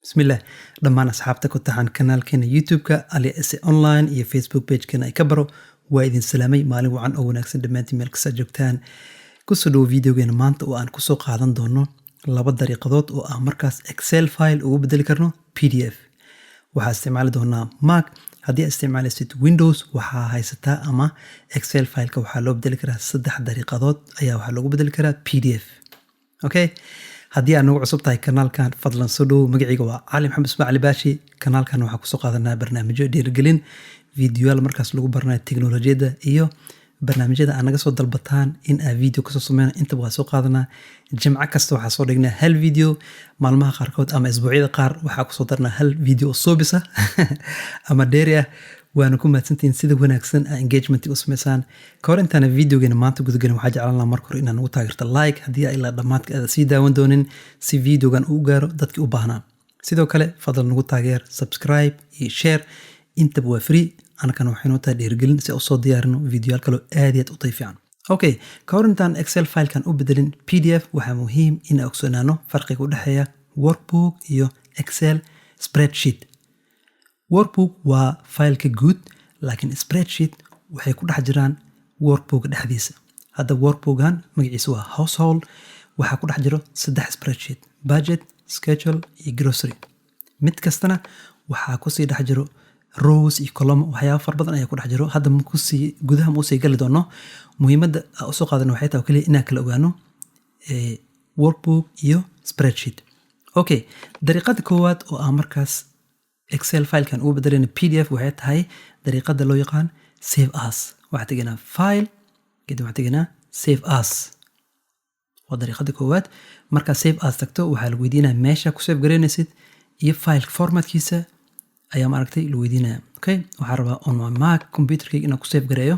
بسم الله dhammaan asxaabta ku taxan kanaalkeena YouTube-ka Ali Esse Online iyo Facebook page-keena ay ka baro waa idin salaamay maalin wacan oo wanaagsan dhammaantiin meel kasta joogtaan ku soo dhawo videogeena maanta oo aan ku soo qaadan doono laba dariiqadood oo ah markaas Excel file ugu bedeli karno PDF waxaa isticmaali doonaa Mac haddii aad isticmaalaysid Windows waxaa haysataa ama Excel file-ka waxaa loo bedeli karaa saddex dariiqadood ayaa waxaa loogu bedeli karaa PDF okay haddii aad nagu cusub tahay kanaalkan fadlan soo dhow magacayga waa Cali Maxamed Ismaaciil Baashi kanaalkan waxaa ku soo qaadanaa barnaamijyo dhiirigelin fiidiyoyaal markaas lagu baranayo tiknoolajiyadda iyo barnaamijyada aan naga soo dalbataan in aan video ka soo sameeyno intaba waa soo qaadanaa jimco kasta waxaa soo dhignaa hal video maalmaha qaarkood ama isbuucyada qaar waxaa ku soo darnaa hal video oo soobisa ama dheeri ah waana ku mahadsantihiin sida wanaagsan engagement u sameysaan ka hor intaan videogeena maanta gudagelin waxaa jeclaan lahaa marka hore inaad nagu taageerto like haddii aad ilaa dhammaadka aad sii daawan doonin si videogan uu gaaro dadkii u baahnaa sidoo kale fadlan nagu taageer subscribe iyo share intaba waa free anakana waxaynu tahay dhiirigelin si aan usoo diyaarino videoyaal kaloo aad iyo aad u tayo fiican okay ka hor intaan Excel file-kan u bedelin PDF waxaa muhiim in aan ogsoonaano farqiga u dhexeeya workbook iyo Excel spreadsheet workbook waa file-ka guud laakiin spreadsheet waxay ku dhex jiraan workbook dhexdiisa hadda workbookan magaciisa waa household waxaa ku dhex jiro saddex spreadsheet budget schedule iyo grocery mid kastana waxaa kusii dhex jiro rows iyo column waxyaabo far badan ayaa ku dhex jiro hadda gudaha ma usii gali doono muhiimadda aan usoo qaadano waxay tahay kaliya inaan kala ogaano workbook iyo spreadsheet okay dariiqada koowaad oo ah markaas Excel file-kan ugu bedelayna PDF waxay tahay dariiqada loo yaqaan save as waxaad tegaynaa file kadib waxaad tegaynaa save as waa dariiqada koowaad markaa save as tagto waxaa lagu weydiinaya meesha ku save garaynaysid iyo file formatkiisa ayaa maaragtay lagu weydiinaya okay waxaa rabaa on my Mac computerkayga inaan ku save gareeyo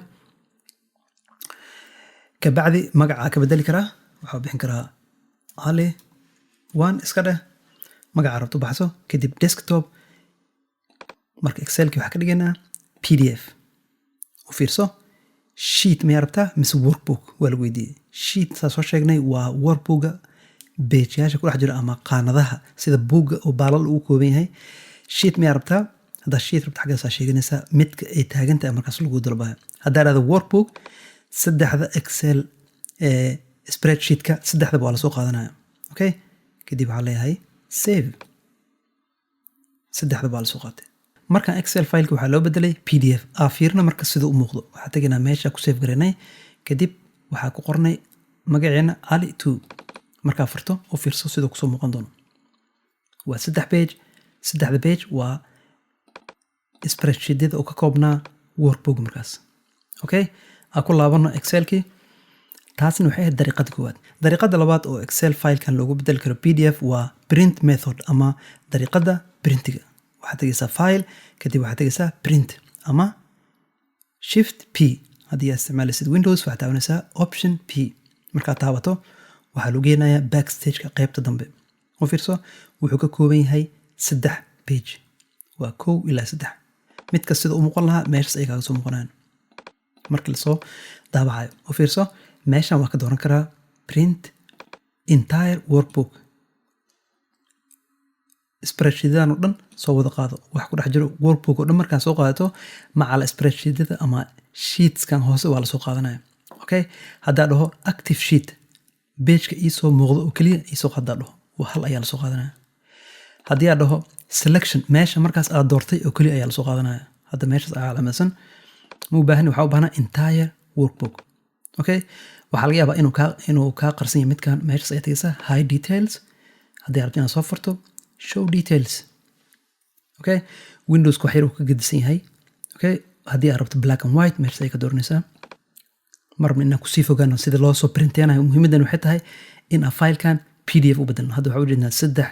kabacdi magacaa ka bedeli karaa waxaa bixin karaa Ali one iska dheh magacaa rabto baxso kadib desktop marka Excelki waxaa ka dhigaynaa PDF u fiirso sheet ma rabtaa mise workbook waa lagu weydiiyey sheet saa soo sheegnay waa workbooka beejyaasha ku dhex jira ama qaanadaha sida buugga oo baalal ugu kooban yahay sheet ma rabtaa haddaa sheet rabta xaggaasaa sheeganaysaa midka ay taagantahay markaas lagu dalbaya haddaa dhahdo workbook saddexda Excel spreadsheetka saddexdaba waa lasoo qaadanaya okay kadib waxaa leeyahay save saddexdaba waa lasoo qaatay markaan Excel file-ka waxaa loo bedelay PDF fiirna marka sida u muuqdo waxaa tegaynaa meesha ku save garaynay kadib waxaa ku qornay magaceena Ali 2 markaa furto oo fiirso sida kusoo muuqan doono waa saddex page saddexda page waa spreadsheetyada oo ka koobnaa workbook markaas okay aan ku laabano Excelkii taasina waxay ahayd dariiqada koowaad dariiqada labaad oo Excel file-kan loogu bedeli karo PDF waa print method ama dariiqada printiga waxaad tegaysaa file kadib waxaad tegaysaa print ama shift P haddii aad isticmaalaysid Windows waxaad taabanaysaa option P markaad taabato waxaa lagu geenayaa backstage-ka qaybta dambe u fiirso wuxuu ka kooban yahay saddex page waa 1 ilaa 3 mid kasta sida u muuqan lahaa meeshaas ay kaaga soo muuqanayaan markii lasoo daabacayo u fiirso meeshan waa ka dooran karaa print entire workbook spreadsheetyada oo dhan soo wada qaado wax ku dhex jiro workbook oo dhan markaa soo qaadato macala spreadsheetyada ama sheetskan hoose waa la soo qaadanaya okay haddaa dhaho active sheet page-ka ii soo muuqdo oo kaliya ii soo qadaa dhaho waa hal ayaa la soo qaadanaya haddii aad dhaho selection meesha markaas aad doortay oo kaliya ayaa la soo qaadanaya hadda meeshaas ayaa calaamadsan ma u baahan waxaa u baahnaa entire workbook okay waxaa laga yaabaa inuu kaa qarsan yahay midkan meeshaas ayaa tegaysaa high details haddii rabto inaad soo furto show details okay Windows-ka wax yar uu ka gedisan yahay okay haddii aad rabto black and white meeshaas ay ka dooranaysaa marna inaan kusii fogaano sida loo soo printeenayo muhiimaddan waxay tahay in aan file-kan PDF u bedelno hadda waxaa u jeednaa saddex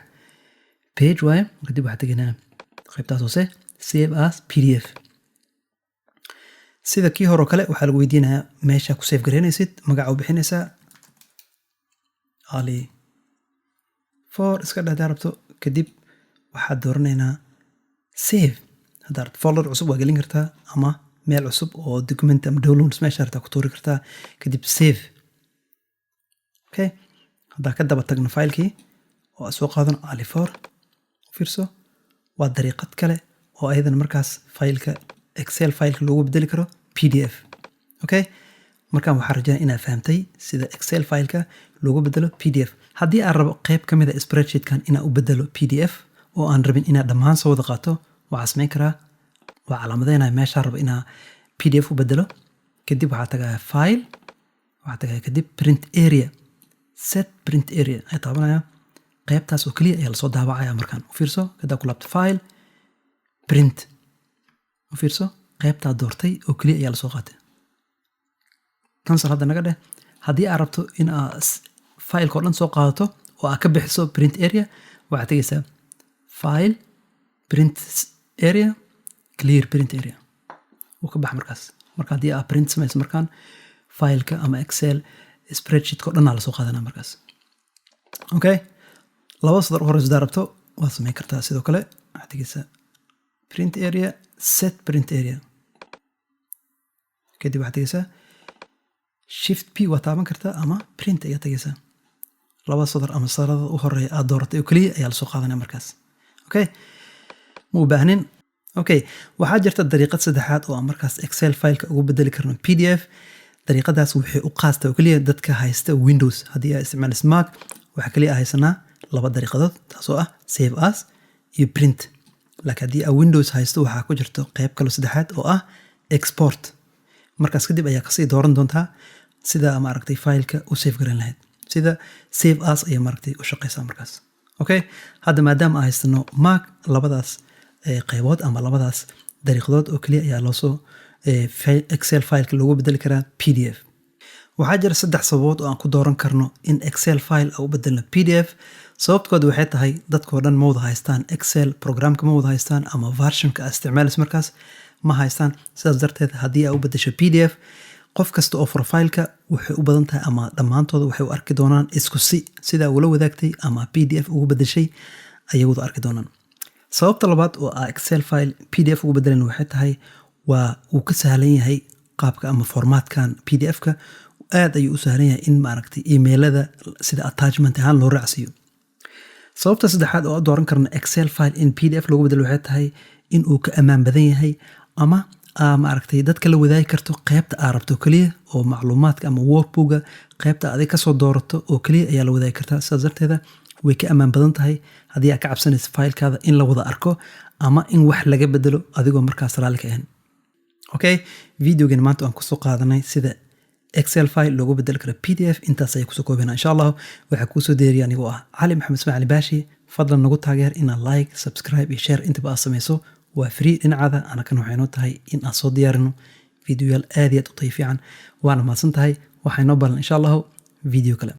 page waaye kadib waxaa tegaynaa qaybtaas hoose save as PDF sida kii hore oo kale waxaa lagu weydiinayaa meesha ku save garaynaysid magaca u bixinaysaa Ali 4 iska dhahdaa rabto kadib waxaad dooranaynaa save haddaa rabto folder cusub waa gelin kartaa ama meel cusub oo document ama downloads meesha rabtaa ku tuuri kartaa kadib save okay haddaa ka daba tagno filekii oo soo qaadano Ali 4 fiirso waa dariiqad kale oo ayadana markaas faylka Excel faylka loogu bedeli karo PDF. Okay, markaan waxaan rajaynaa inaad fahamtay sida Excel faylka loogu bedelo PDF. haddii aan rabo qayb ka mid ah spreadsheet-kan inaan u bedelo PDF oo aan rabin inaan dhammaan soo wada qaato, waxaan samayn karaa waa calaamadeynaya meeshaan rabo inaan PDF u bedelo. kadib waxaa tagaya file, waxaa tagaya kadib print area, set print area ay taabanaya. qaybtaas oo kaliya ayaa lasoo daabacaya. markaan u fiirso kadib ku laabto file print, u fiirso qaybtaa doortay oo kaliya ayaa lasoo qaatay. cancel hadda naga dheh. haddii aad rabto in aad faylka oo dhan soo qaadato oo aad ka bixiso print area, waxaad tegaysaa file print area clear print area, wuu ka bax markaas. marka haddii aad print samayso markaan faylka ama Excel spreadsheet-ka oo dhan aa lasoo qaadanaa markaas. Okay, laba sadar hore sidaa rabto waad samayn kartaa. sidoo kale waxaad tegaysaa print area set print area, kadib waxaad tegaysaa shift P waa taaban kartaa ama print ayaa tegaysaa. laba sadar ama sadarada u horeeya aad dooratay oo kaliya ayaa lasoo qaadanaya markaas. Okay, ma u baahnin. Okay, waxaa jirta dariiqad saddexaad oo aan markaas Excel faylka ugu bedeli karno PDF. dariiqadaas waxay u qaastaa oo kaliya dadka haysta Windows. haddii aad isticmaalayso Mac, waxaa kaliya haysanaa laba dariiqadood, taasoo ah save as iyo print. laakiin haddii aad Windows haysto waxaa ku jirto qayb kale saddexaad oo ah export. markaas kadib ayaa kasii dooran doontaa sida maaragtay faylka u save garan lahayd. sida save as ayaa maaragtay u shaqeysaa markaas. Okay, hadda maadaama aan haystano Mac, labadaas qaybood ama labadaas dariiqadood oo kaliya ayaa loosoo Excel faylka loogu bedeli karaa PDF. waxaa jira 3 sababood oo aan ku dooran karno in Excel file aan u bedelno PDF. sababtoodu waxay tahay dadkoo dhan ma wada haystaan Excel programka, ma wada haystaan ama versionka aad isticmaalayso markaas ma haystaan. sidaas darteed haddii aad u bedesho PDF, qof kasta oo faylka waxay u badan tahay ama dhammaantooda waxay u arki doonaan isku sidaa ula wadaagtay ama PDF ugu bedeshay ayay wada arki doonaan. sababta labaad oo ah Excel file PDF ugu bedelan waxay tahay waa uu ka sahlan yahay qaabka ama formaatkan PDF-ka. aad ayuu u sahlan yahay in maaragtay emailada sida attachment ahaan loo raacsiiyo. sababta saddexaad oo dooran karna Excel file in PDF loogu bedelo waxay tahay in uu ka ammaan badan yahay ama maaragtay dadka la wadaagi karto qaybta aad rabto kaliya oo macluumaadka ama workbook-ga qaybta aad ka soo doorato oo kaliya ayaa la wadaagi kartaa. sidaas darteeda way ka ammaan badan tahay haddii aad ka cabsanayso faylkaada in la wada arko ama in wax laga bedelo adigoo markaas raalli ka ahan. Okay, videogan maanta aan kusoo qaadanay sida Excel file loogu bedeli karo PDF. intaas ayay kusoo koobanaa. insha Allah waxaa kuusoo deeriya anigoo ah Cali Maxamed Ismail Baashi. fadlan nagu taageer inaad like, subscribe iyo share intaba aad samayso. waa free dhinacaada. anakan waxay noo tahay in aan soo diyaarino videoyaal aad iyo aad u tayo fiican. waana mahadsan tahay. waxay noo balan insha Allah video kale.